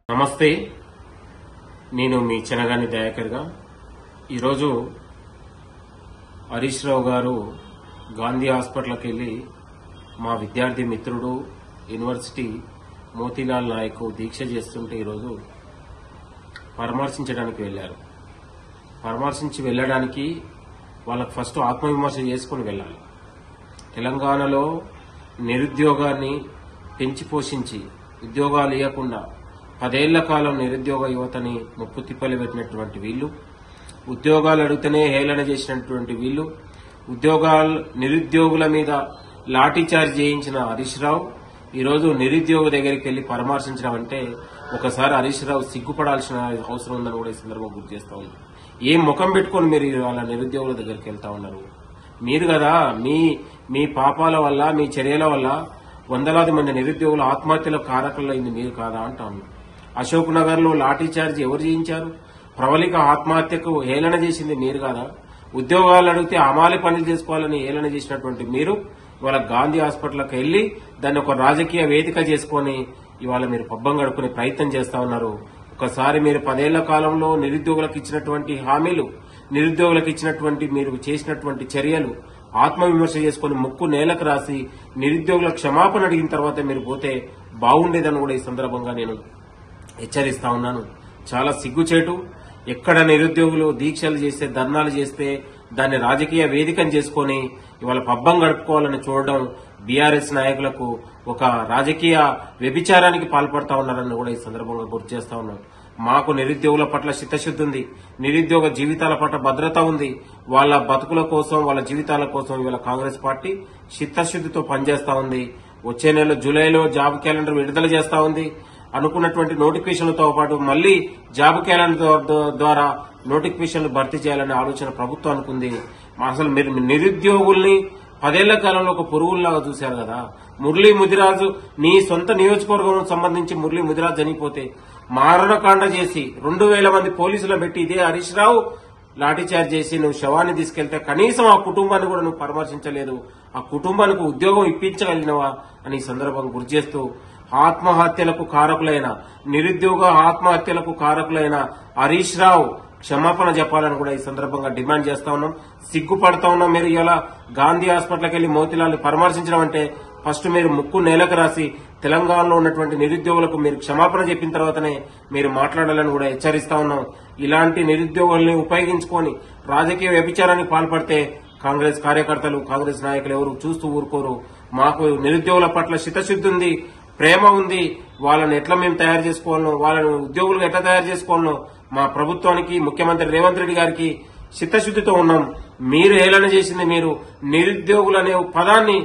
నమస్తే, నేను మీ చెనగాని దయాకర్గా. ఈరోజు హరీష్ రావు గారు గాంధీ హాస్పిటల్కి వెళ్లి మా విద్యార్థి మిత్రుడు యూనివర్సిటీ మోతీలాల్ నాయక్ దీక్ష చేస్తుంటే ఈరోజు పరామర్శించడానికి వెళ్లారు. పరామర్శించి వెళ్లడానికి వాళ్ళకు ఫస్ట్ ఆత్మవిమర్శ చేసుకుని వెళ్ళాలి. తెలంగాణలో నిరుద్యోగాన్ని పెంచి పోషించి ఉద్యోగాలు ఇవ్వకుండా 10 ఏళ్ల కాలం నిరుద్యోగ యువతని ముప్పు తిప్పలు పెట్టినటువంటి వీళ్లు, ఉద్యోగాలు అడిగితేనే హేళన చేసినటువంటి వీళ్లు, నిరుద్యోగుల మీద లాఠీచార్జ్ చేయించిన హరీష్ రావు ఈరోజు నిరుద్యోగ దగ్గరికి వెళ్లి పరామర్శించడం అంటే ఒకసారి హరీష్ రావు సిగ్గుపడాల్సిన అవసరం ఉందని కూడా ఈ సందర్భంగా గుర్తు చేస్తా ఉంది. ఏం ముఖం పెట్టుకుని మీరు వాళ్ళ నిరుద్యోగుల దగ్గరికి వెళ్తా ఉన్నారు? మీరు కదా మీ పాపాల వల్ల, మీ చర్యల వల్ల వందలాది మంది నిరుద్యోగుల ఆత్మహత్యల కారకులైంది మీరు కాదా అంటా ఉన్నారు. అశోక్ నగర్ లో లాఠీచార్జ్ ఎవరు చేయించారు? ప్రవళిక ఆత్మహత్యకు హేళన చేసింది మీరు కాదా? ఉద్యోగాలు అడిగితే అమాలి పనులు చేసుకోవాలని హేళన చేసినటువంటి మీరు ఇవాళ గాంధీ హాస్పిటల్కి వెళ్లి దాన్ని ఒక రాజకీయ వేదిక చేసుకుని ఇవాళ మీరు పబ్బం గడుపుకునే ప్రయత్నం చేస్తా ఉన్నారు. ఒకసారి మీరు 10 ఏళ్ల కాలంలో నిరుద్యోగులకు ఇచ్చినటువంటి హామీలు, నిరుద్యోగులకు ఇచ్చినటువంటి మీరు చేసినటువంటి చర్యలు ఆత్మవిమర్శ చేసుకుని ముక్కు నేలకు రాసి నిరుద్యోగుల క్షమాపణ అడిగిన తర్వాత మీరు పోతే బాగుండేదని కూడా ఈ సందర్భంగా నేను హెచ్చరిస్తా ఉన్నాను. చాలా సిగ్గుచేటు. ఎక్కడ నిరుద్యోగులు దీక్షలు చేస్తే, ధర్నాలు చేస్తే దాన్ని రాజకీయ వేదికను చేసుకుని ఇవాళ పబ్బం గడుపుకోవాలని చూడడం బీఆర్ఎస్ నాయకులకు ఒక రాజకీయ వ్యభిచారానికి పాల్పడతా ఉన్నారని కూడా ఈ సందర్భంగా గుర్తు చేస్తా ఉన్నాం. మాకు నిరుద్యోగుల పట్ల చిత్తశుద్ధి ఉంది, నిరుద్యోగ జీవితాల పట్ల భద్రత ఉంది. వాళ్ళ బతుకుల కోసం, వాళ్ళ జీవితాల కోసం ఇవాళ కాంగ్రెస్ పార్టీ చిత్తశుద్దితో పనిచేస్తా ఉంది. వచ్చే నెల జూలైలో జాబ్ క్యాలెండర్ విడుదల చేస్తా ఉంది. అనుకున్నటువంటి నోటిఫికేషన్లతో పాటు మళ్లీ జాబ్ క్యాలెండర్ ద్వారా నోటిఫికేషన్లు భర్తీ చేయాలనే ఆలోచన ప్రభుత్వం అనుకుంది. అసలు మీరు నిరుద్యోగుల్ని 10 ఏళ్ల కాలంలో ఒక పురుగుల్లాగా చూశారు కదా. మురళీ ముదిరాజు, నీ సొంత నియోజకవర్గం సంబంధించి మురళీ ముదిరాజు చనిపోతే మారణకాండ చేసి 2000 మంది పోలీసులను పెట్టి ఇదే హరీష్ రావు లాఠీచార్జ్ చేసి నువ్వు శవాన్ని తీసుకెళ్తే కనీసం ఆ కుటుంబాన్ని కూడా నువ్వు పరామర్శించలేదు. ఆ కుటుంబానికి ఉద్యోగం ఇప్పించగలిగినవా అని ఈ సందర్భంగా గుర్తు చేస్తూ, ఆత్మహత్యలకు కారకులైన, నిరుద్యోగ ఆత్మహత్యలకు కారకులైన హరీష్ రావు క్షమాపణ చెప్పాలని కూడా ఈ సందర్భంగా డిమాండ్ చేస్తా ఉన్నాం. సిగ్గుపడతా ఉన్నాం. మీరు ఇలా గాంధీ హాస్పిటల్కి వెళ్లి మోతీలాల్ని పరామర్శించడం అంటే ఫస్ట్ మీరు ముక్కు నేలకు రాసి తెలంగాణలో ఉన్నటువంటి నిరుద్యోగులకు మీరు క్షమాపణ చెప్పిన తర్వాతనే మీరు మాట్లాడాలని కూడా హెచ్చరిస్తా ఉన్నాం. ఇలాంటి నిరుద్యోగుల్ని ఉపయోగించుకొని రాజకీయ వ్యభిచారానికి పాల్పడితే కాంగ్రెస్ కార్యకర్తలు, కాంగ్రెస్ నాయకులు ఎవరు చూస్తూ ఊరుకోరు. మాకు నిరుద్యోగుల పట్ల చిత్తశుద్ధి ఉంది, ప్రేమ ఉంది. వాళ్ళని ఎట్లా మేము తయారు చేసుకోవాలనో, వాళ్ళని ఉద్యోగులుగా ఎట్లా తయారు చేసుకోవాలనో మా ప్రభుత్వానికి, ముఖ్యమంత్రి రేవంత్ రెడ్డి గారికి చిత్తశుద్దితో ఉన్నాం. మీరు హేళన చేసింది, మీరు నిరుద్యోగులు అనే పదాన్ని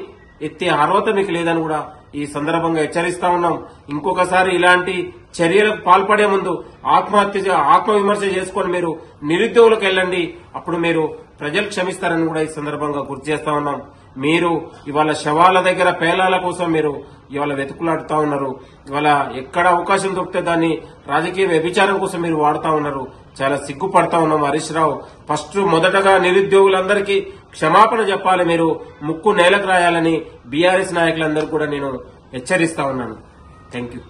ఎత్తే అర్హత మీకు లేదని కూడా ఈ సందర్భంగా హెచ్చరిస్తా ఉన్నాం. ఇంకొకసారి ఇలాంటి చర్యలకు పాల్పడే ముందు ఆత్మవిమర్శ చేసుకొని మీరు నిరుద్యోగులకు వెళ్ళండి. అప్పుడు మీరు ప్రజలు క్షమిస్తారని కూడా ఈ సందర్భంగా గుర్తు చేస్తా ఉన్నాం. మీరు ఇవాళ శవాల దగ్గర పేలాల కోసం మీరు ఇవాళ వెతుకులాడుతా ఉన్నారు. ఇవాళ ఎక్కడ అవకాశం దొరికితే దాన్ని రాజకీయ వ్యభిచారం కోసం మీరు వాడుతా ఉన్నారు. చాలా సిగ్గుపడతా ఉన్నాం. హరీష్ రావు మొదటగా నిరుద్యోగులందరికీ క్షమాపణ చెప్పాలి. మీరు ముక్కు నేలకు రాయాలని బీఆర్ఎస్ నాయకులందరూ కూడా నేను హెచ్చరిస్తా ఉన్నాను. Thank you.